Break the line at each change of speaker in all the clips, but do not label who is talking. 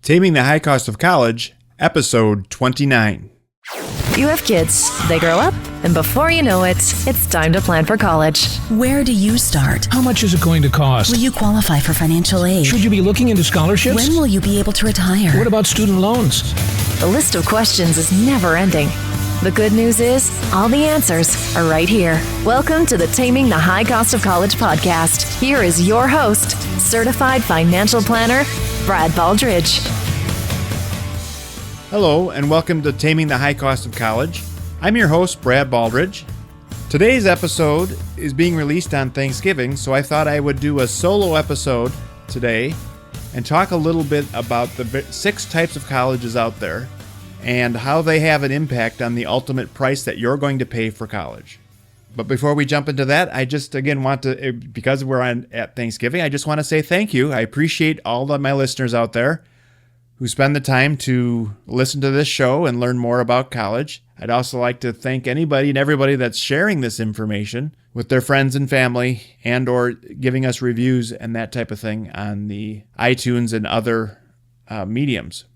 Taming the High Cost of College, Episode 29.
You have kids, they grow up, and before you know it, it's time to plan for college.
Where do you start?
How much is it going to cost?
Will you qualify for financial aid?
Should you be looking into scholarships?
When will you be able to retire?
What about student loans?
The list of questions is never ending. The good news is, all the answers are right here. Welcome to the Taming the High Cost of College podcast. Here is your host, certified financial planner, Brad Baldridge.
Hello, and welcome to Taming the High Cost of College. I'm your host, Brad Baldridge. Today's episode is being released on Thanksgiving, so I thought I would do a solo episode today and talk a little bit about the 6 types of colleges out there and how they have an impact on the ultimate price that you're going to pay for college. But before we jump into that, I just again want to, because we're at Thanksgiving, I just want to say thank you. I appreciate all of my listeners out there who spend the time to listen to this show and learn more about college. I'd also like to thank anybody and everybody that's sharing this information with their friends and family and or giving us reviews and that type of thing on the iTunes and other mediums.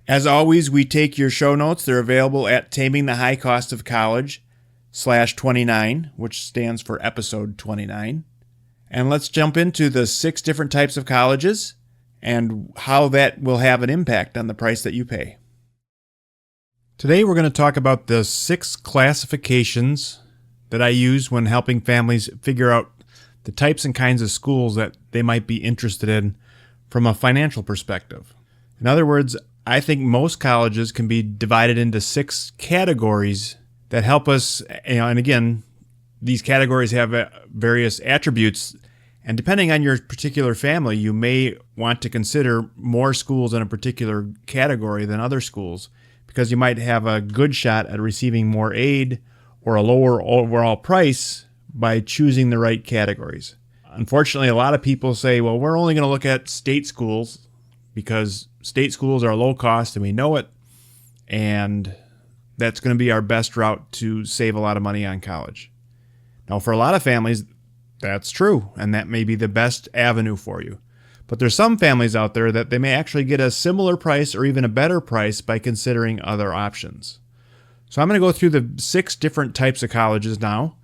As always, we take your show notes. They're available at Taming the High Cost of College /29, which stands for episode 29. And let's jump into the 6 different types of colleges and how that will have an impact on the price that you pay. Today we're going to talk about the 6 classifications that I use when helping families figure out the types and kinds of schools that they might be interested in from a financial perspective. In other words, I think most colleges can be divided into 6 categories that help us, and again, these categories have various attributes, and depending on your particular family, you may want to consider more schools in a particular category than other schools, because you might have a good shot at receiving more aid or a lower overall price by choosing the right categories. Unfortunately, a lot of people say, well, we're only going to look at state schools because state schools are low cost and we know it, and that's going to be our best route to save a lot of money on college. Now, for a lot of families, that's true, and that may be the best avenue for you. But there's some families out there that they may actually get a similar price or even a better price by considering other options. So I'm going to go through the 6 different types of colleges now,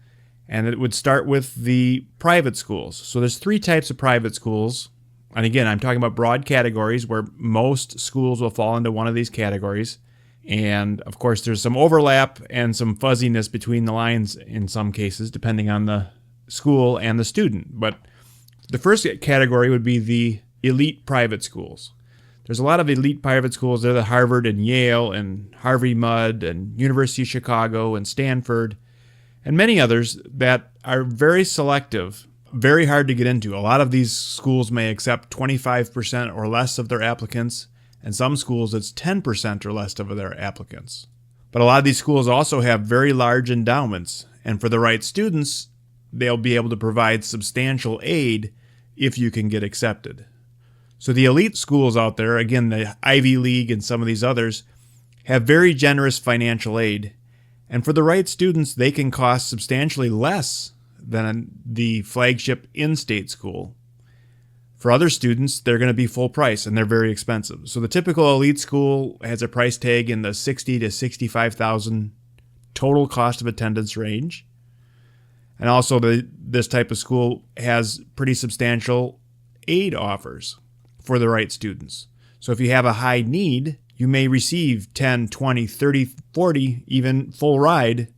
and it would start with the private schools. So there's 3 types of private schools. And again, I'm talking about broad categories where most schools will fall into one of these categories. And of course, there's some overlap and some fuzziness between the lines in some cases, depending on the school and the student. But the first category would be the elite private schools. There's a lot of elite private schools. They're the Harvard and Yale and Harvey Mudd and University of Chicago and Stanford and many others that are very selective, very hard to get into. A lot of these schools may accept 25% or less of their applicants, and some schools it's 10% or less of their applicants. But a lot of these schools also have very large endowments, and for the right students, they'll be able to provide substantial aid if you can get accepted. So the elite schools out there, again, the Ivy League and some of these others, have very generous financial aid, and for the right students, they can cost substantially less than the flagship in-state school. For other students, they're going to be full price, and they're very expensive. So the typical elite school has a price tag in the $60,000 to $65,000 total cost of attendance range. And also, this type of school has pretty substantial aid offers for the right students. So if you have a high need, you may receive 10, 20, 30, 40, even full ride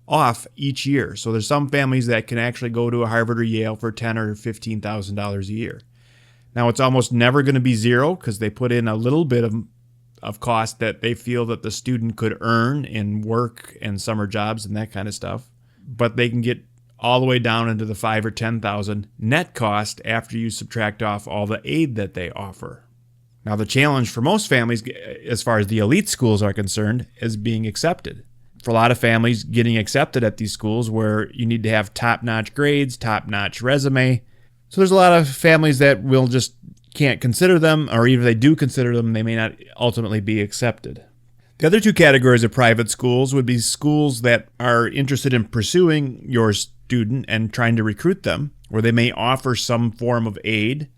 off each year. So there's some families that can actually go to a Harvard or Yale for $10,000 or $15,000 a year. Now, it's almost never going to be zero because they put in a little bit of cost that they feel that the student could earn in work and summer jobs and that kind of stuff. But they can get all the way down into the $5,000 or $10,000 net cost after you subtract off all the aid that they offer. Now, the challenge for most families, as far as the elite schools are concerned, is being accepted. For a lot of families, getting accepted at these schools where you need to have top-notch grades, top-notch resume. So there's a lot of families that will just can't consider them, or even if they do consider them, they may not ultimately be accepted. The other 2 categories of private schools would be schools that are interested in pursuing your student and trying to recruit them, where they may offer some form of aid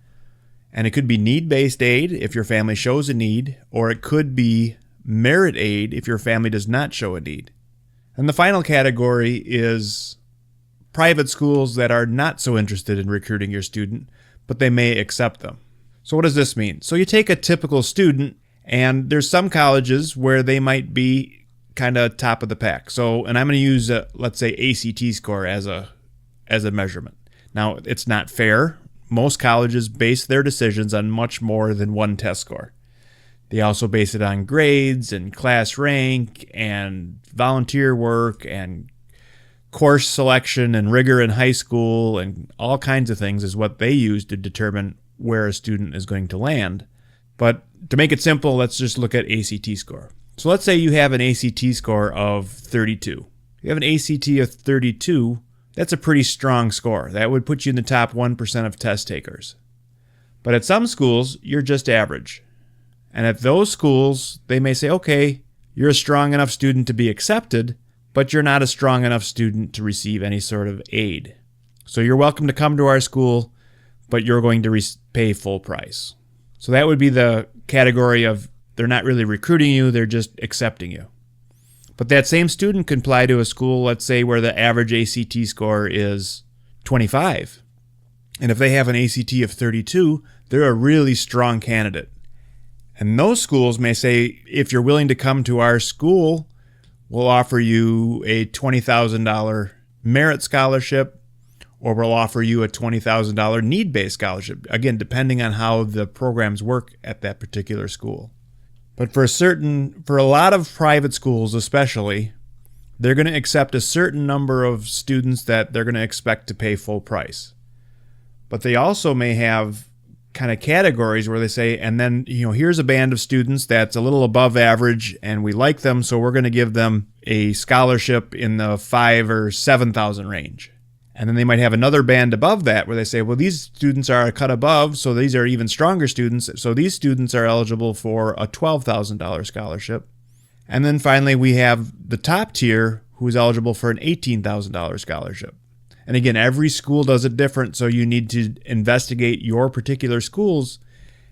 And it could be need-based aid if your family shows a need, or it could be merit aid if your family does not show a need. And the final category is private schools that are not so interested in recruiting your student, but they may accept them. So what does this mean? So you take a typical student, and there's some colleges where they might be kind of top of the pack. So, and I'm going to use, let's say, ACT score as a measurement. Now, it's not fair. Most colleges base their decisions on much more than one test score. They also base it on grades and class rank and volunteer work and course selection and rigor in high school, and all kinds of things is what they use to determine where a student is going to land. But to make it simple, let's just look at ACT score. So let's say you have an ACT score of 32. You have an ACT of 32, that's a pretty strong score. That would put you in the top 1% of test takers. But at some schools, you're just average. And at those schools, they may say, okay, you're a strong enough student to be accepted, but you're not a strong enough student to receive any sort of aid. So you're welcome to come to our school, but you're going to pay full price. So that would be the category of they're not really recruiting you, they're just accepting you. But that same student can apply to a school, let's say, where the average ACT score is 25. And if they have an ACT of 32, they're a really strong candidate. And those schools may say, if you're willing to come to our school, we'll offer you a $20,000 merit scholarship, or we'll offer you a $20,000 need-based scholarship, again, depending on how the programs work at that particular school. But for a lot of private schools especially, they're going to accept a certain number of students that they're going to expect to pay full price. But they also may have kind of categories where they say, and then, here's a band of students that's a little above average and we like them, so we're going to give them a scholarship in the $5,000 or $7,000 range. And then they might have another band above that where they say, well, these students are a cut above, so these are even stronger students. So these students are eligible for a $12,000 scholarship. And then finally, we have the top tier who is eligible for an $18,000 scholarship. And again, every school does it different, so you need to investigate your particular schools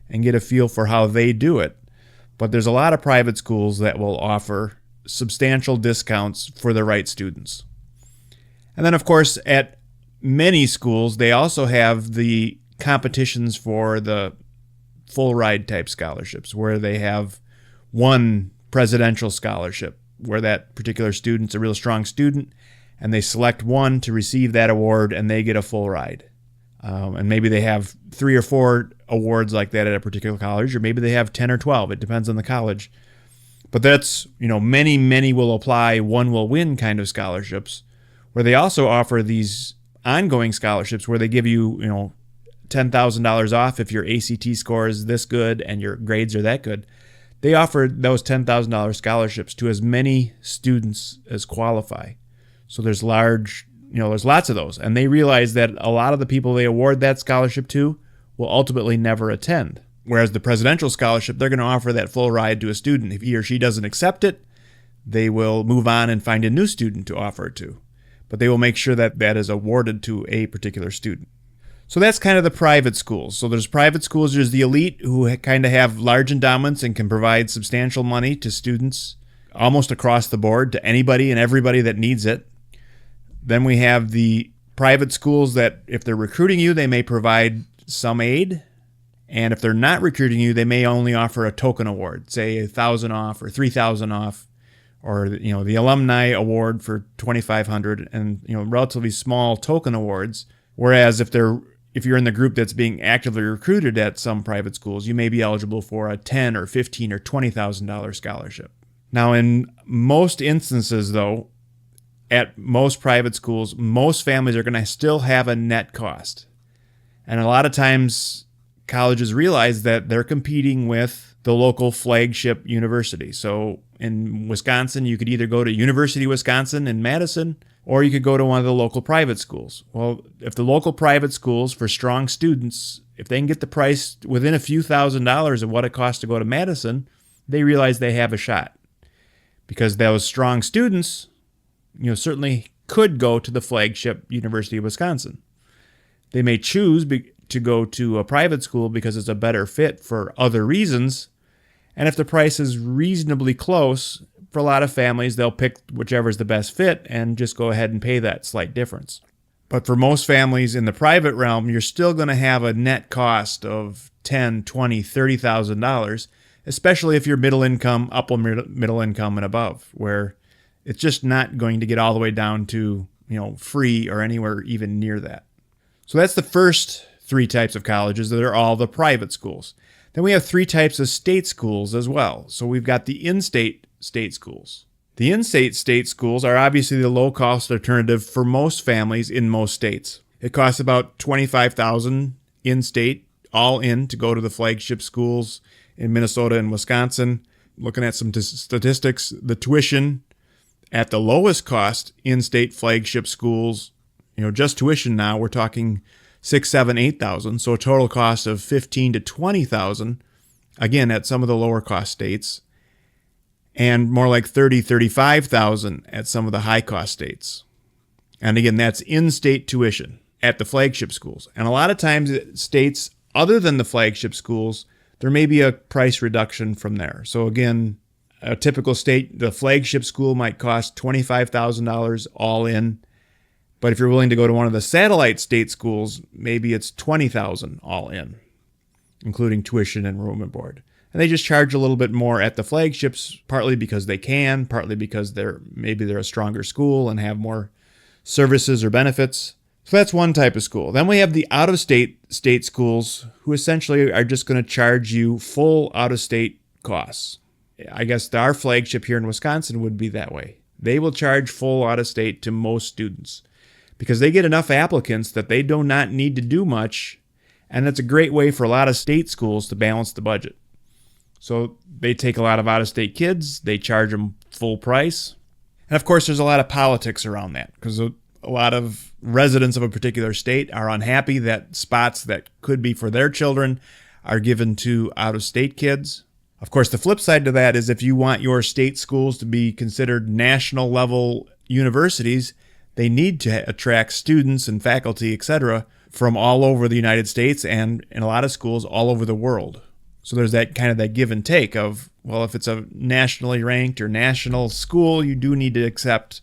and get a feel for how they do it. But there's a lot of private schools that will offer substantial discounts for the right students. And then, of course, at many schools, they also have the competitions for the full ride type scholarships, where they have one presidential scholarship, where that particular student's a real strong student, and they select one to receive that award, and they get a full ride. And maybe they have 3 or 4 awards like that at a particular college, or maybe they have 10 or 12. It depends on the college. But that's, many will apply, one will win kind of scholarships, where they also offer these ongoing scholarships where they give you, $10,000 off if your ACT score is this good and your grades are that good. They offer those $10,000 scholarships to as many students as qualify. So there's lots of those. And they realize that a lot of the people they award that scholarship to will ultimately never attend. Whereas the presidential scholarship, they're going to offer that full ride to a student. If he or she doesn't accept it, they will move on and find a new student to offer it to. But they will make sure that that is awarded to a particular student. So that's kind of the private schools. So there's private schools, there's the elite who kind of have large endowments and can provide substantial money to students almost across the board, to anybody and everybody that needs it. Then we have the private schools that if they're recruiting you, they may provide some aid. And if they're not recruiting you, they may only offer a token award, say $1,000 off or $3,000 off. Or the alumni award for $2,500, and relatively small token awards. Whereas if you're in the group that's being actively recruited at some private schools, you may be eligible for a $10,000 or $15,000 or $20,000 scholarship. Now, in most instances, though, at most private schools, most families are going to still have a net cost, and a lot of times colleges realize that they're competing with the local flagship university. So in Wisconsin, you could either go to University of Wisconsin in Madison, or you could go to one of the local private schools. Well, if the local private schools for strong students, if they can get the price within a few $1,000s of what it costs to go to Madison, they realize they have a shot. Because those strong students, certainly could go to the flagship University of Wisconsin. They may choose to go to a private school because it's a better fit for other reasons. And if the price is reasonably close, for a lot of families, they'll pick whichever is the best fit and just go ahead and pay that slight difference. But for most families in the private realm, you're still going to have a net cost of $10,000, $20,000, $30,000, especially if you're middle income, upper middle income and above, where it's just not going to get all the way down to, free or anywhere even near that. So that's the first three types of colleges that are all the private schools. Then we have three types of state schools as well. So we've got the in-state state schools. The in-state state schools are obviously the low-cost alternative for most families in most states. It costs about $25,000 in-state, all in, to go to the flagship schools in Minnesota and Wisconsin. Looking at some statistics, the tuition at the lowest cost in-state flagship schools, just tuition now, we're talking $6,000, $7,000, $8,000, so a total cost of $15,000 to $20,000, again, at some of the lower cost states, and more like $30,000, $35,000 at some of the high cost states. And again, that's in-state tuition at the flagship schools. And a lot of times states other than the flagship schools, there may be a price reduction from there. So again, a typical state, the flagship school might cost $25,000 all in. But if you're willing to go to one of the satellite state schools, maybe it's $20,000 all in, including tuition and room and board. And they just charge a little bit more at the flagships, partly because they can, partly because they're a stronger school and have more services or benefits. So that's one type of school. Then we have the out-of-state state schools, who essentially are just going to charge you full out-of-state costs. I guess our flagship here in Wisconsin would be that way. They will charge full out-of-state to most students because they get enough applicants that they do not need to do much, and it's a great way for a lot of state schools to balance the budget. So they take a lot of out-of-state kids, they charge them full price, and of course there's a lot of politics around that because a lot of residents of a particular state are unhappy that spots that could be for their children are given to out-of-state kids. Of course, the flip side to that is if you want your state schools to be considered national level universities, they need to attract students and faculty, etc., from all over the United States and in a lot of schools all over the world. So there's that kind of that give and take of, well, if it's a nationally ranked or national school, you do need to accept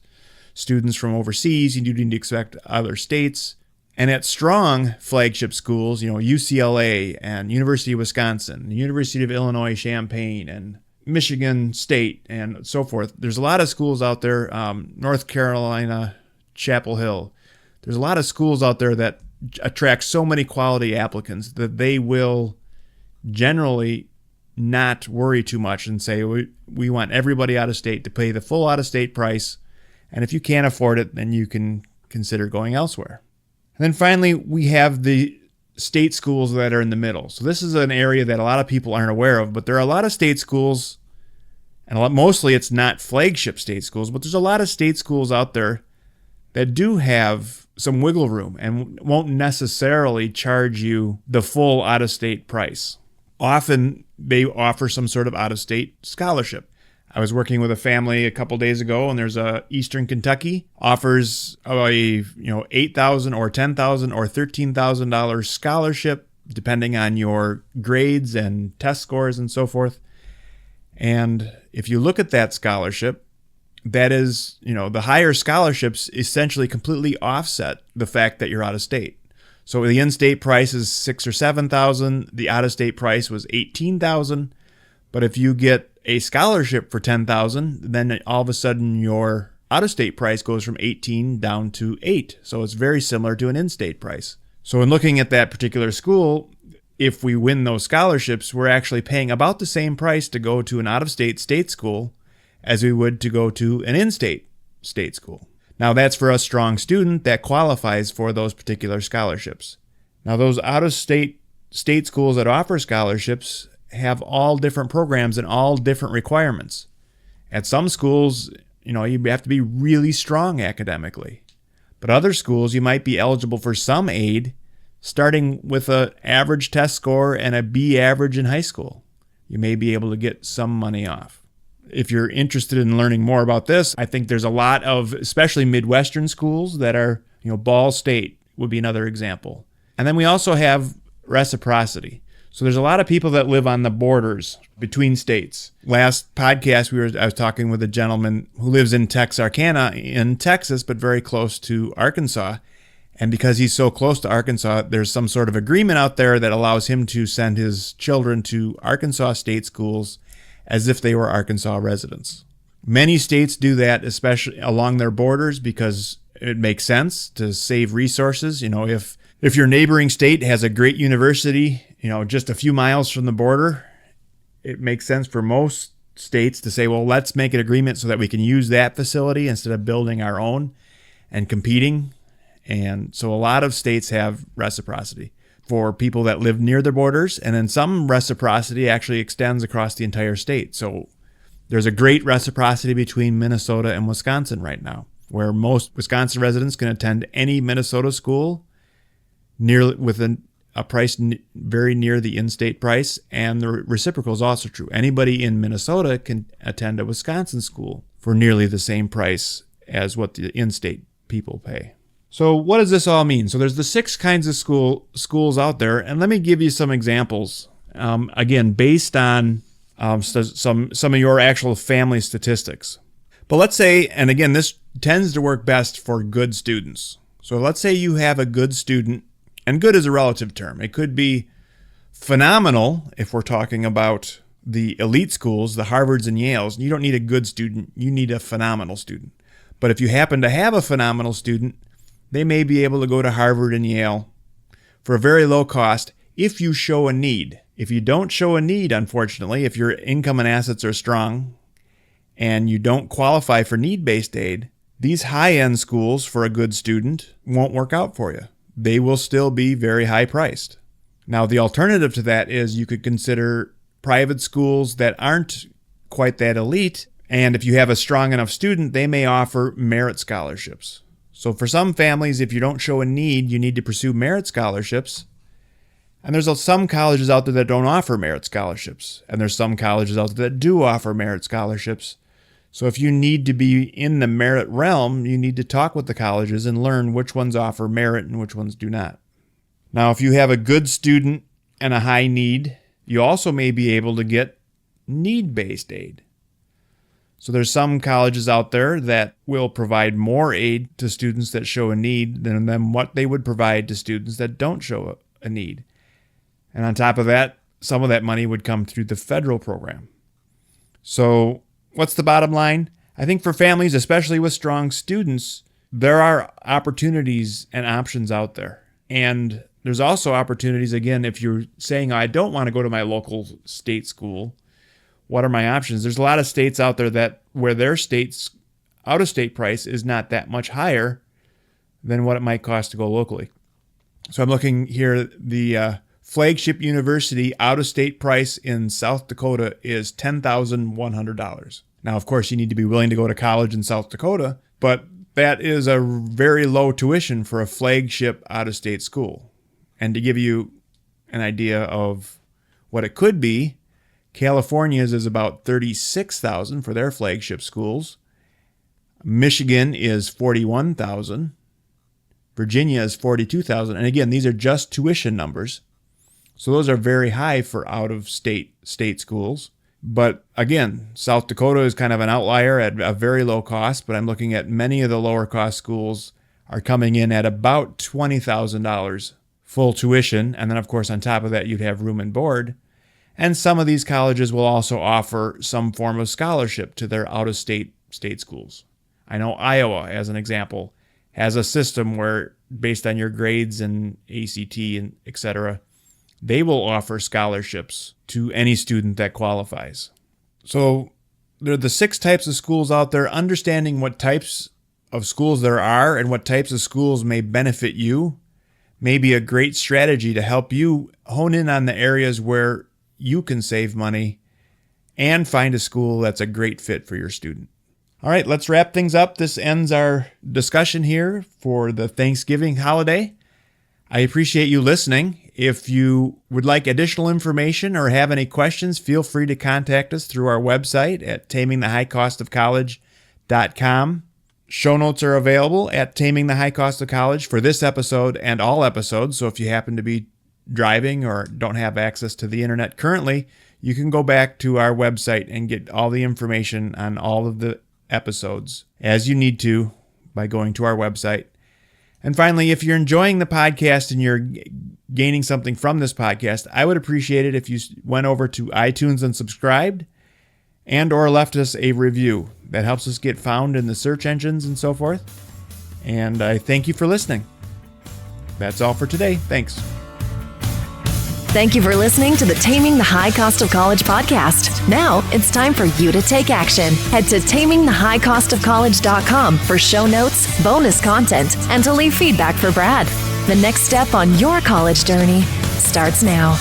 students from overseas, you do need to accept other states. And at strong flagship schools, UCLA and University of Wisconsin, University of Illinois Champaign, and Michigan State, and so forth. There's a lot of schools out there, North Carolina, Chapel Hill. There's a lot of schools out there that attract so many quality applicants that they will generally not worry too much and say, we want everybody out of state to pay the full out of state price. And if you can't afford it, then you can consider going elsewhere. And then finally, we have the state schools that are in the middle. So this is an area that a lot of people aren't aware of, but there are a lot of state schools, and mostly it's not flagship state schools, but there's a lot of state schools out there that do have some wiggle room and won't necessarily charge you the full out-of-state price. Often they offer some sort of out-of-state scholarship. I was working with a family a couple days ago, and there's a Eastern Kentucky offers a $8,000 or $10,000 or $13,000 scholarship, depending on your grades and test scores and so forth. And if you look at that scholarship, that is, the higher scholarships essentially completely offset the fact that you're out of state. So the in-state price is $6,000 or $7,000. The out-of-state price was $18,000. But if you get a scholarship for $10,000, then all of a sudden your out-of-state price goes from $18,000 down to $8,000. So it's very similar to an in-state price. So in looking at that particular school, if we win those scholarships, we're actually paying about the same price to go to an out-of-state state school as we would to go to an in-state state school. Now that's for a strong student that qualifies for those particular scholarships. Now those out-of-state state schools that offer scholarships have all different programs and all different requirements. At some schools, you have to be really strong academically. But other schools, you might be eligible for some aid, starting with an average test score and a B average in high school. You may be able to get some money off. If you're interested in learning more about this, I think there's a lot of, especially Midwestern schools that are, Ball State would be another example. And then we also have reciprocity. So there's a lot of people that live on the borders between states. Last podcast, I was talking with a gentleman who lives in Texarkana in Texas, but very close to Arkansas. And because he's so close to Arkansas, there's some sort of agreement out there that allows him to send his children to Arkansas state schools as if they were Arkansas residents. Many states do that, especially along their borders, because it makes sense to save resources. If your neighboring state has a great university, just a few miles from the border, it makes sense for most states to say, well, let's make an agreement so that we can use that facility instead of building our own and competing. And so a lot of states have reciprocity for people that live near their borders. And then some reciprocity actually extends across the entire state. So there's a great reciprocity between Minnesota and Wisconsin right now, where most Wisconsin residents can attend any Minnesota school within a price very near the in-state price, and the reciprocal is also true. Anybody in Minnesota can attend a Wisconsin school for nearly the same price as what the in-state people pay. So what does this all mean? So there's the 6 kinds of schools out there, and let me give you some examples. Again, based on some of your actual family statistics. But let's say, and again, this tends to work best for good students. So let's say you have a good student. And good is a relative term. It could be phenomenal if we're talking about the elite schools, the Harvards and Yales. You don't need a good student. You need a phenomenal student. But if you happen to have a phenomenal student, they may be able to go to Harvard and Yale for a very low cost if you show a need. If you don't show a need, unfortunately, if your income and assets are strong and you don't qualify for need-based aid, these high-end schools for a good student won't work out for you. They will still be very high priced. Now, the alternative to that is you could consider private schools that aren't quite that elite. And if you have a strong enough student, they may offer merit scholarships. So for some families, if you don't show a need, you need to pursue merit scholarships. And there's some colleges out there that don't offer merit scholarships. And there's some colleges out there that do offer merit scholarships. So if you need to be in the merit realm, you need to talk with the colleges and learn which ones offer merit and which ones do not. Now, if you have a good student and a high need, you also may be able to get need-based aid. So there's some colleges out there that will provide more aid to students that show a need than what they would provide to students that don't show a need. And on top of that, some of that money would come through the federal program. So what's the bottom line? I think for families, especially with strong students, there are opportunities and options out there. And there's also opportunities, again, if you're saying, I don't want to go to my local state school, what are my options? There's a lot of states out there where their state's out-of-state price is not that much higher than what it might cost to go locally. So I'm looking here, the flagship university out-of-state price in South Dakota is $10,100. Now, of course, you need to be willing to go to college in South Dakota, but that is a very low tuition for a flagship out-of-state school. And to give you an idea of what it could be, California's is about $36,000 for their flagship schools. Michigan is $41,000. Virginia is $42,000. And again, these are just tuition numbers. So those are very high for out-of-state schools. But again, South Dakota is kind of an outlier at a very low cost, but I'm looking at many of the lower cost schools are coming in at about $20,000 full tuition. And then, of course, on top of that, you'd have room and board. And some of these colleges will also offer some form of scholarship to their out-of-state schools. I know Iowa, as an example, has a system where, based on your grades and ACT and et cetera, they will offer scholarships to any student that qualifies. So there are the 6 types of schools out there. Understanding what types of schools there are and what types of schools may benefit you may be a great strategy to help you hone in on the areas where you can save money and find a school that's a great fit for your student. All right, let's wrap things up. This ends our discussion here for the Thanksgiving holiday. I appreciate you listening. If you would like additional information or have any questions, feel free to contact us through our website at tamingthehighcostofcollege.com. Show notes are available at Taming the High Cost of College for this episode and all episodes. So if you happen to be driving or don't have access to the internet currently, you can go back to our website and get all the information on all of the episodes as you need to by going to our website. And finally, if you're enjoying the podcast and you're gaining something from this podcast, I would appreciate it if you went over to iTunes and subscribed and or left us a review. That helps us get found in the search engines and so forth. And I thank you for listening. That's all for today. Thanks.
Thank you for listening to the Taming the High Cost of College podcast. Now it's time for you to take action. Head to tamingthehighcostofcollege.com for show notes, bonus content, and to leave feedback for Brad. The next step on your college journey starts now.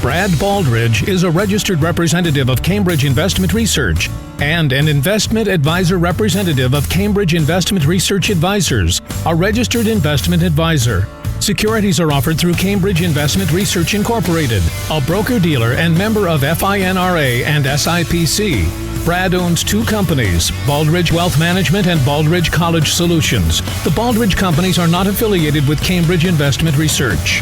Brad Baldridge is a registered representative of Cambridge Investment Research and an investment advisor representative of Cambridge Investment Research Advisors, a registered investment advisor. Securities are offered through Cambridge Investment Research Incorporated, a broker-dealer and member of FINRA and SIPC. Brad owns two companies, Baldridge Wealth Management and Baldridge College Solutions. The Baldridge companies are not affiliated with Cambridge Investment Research.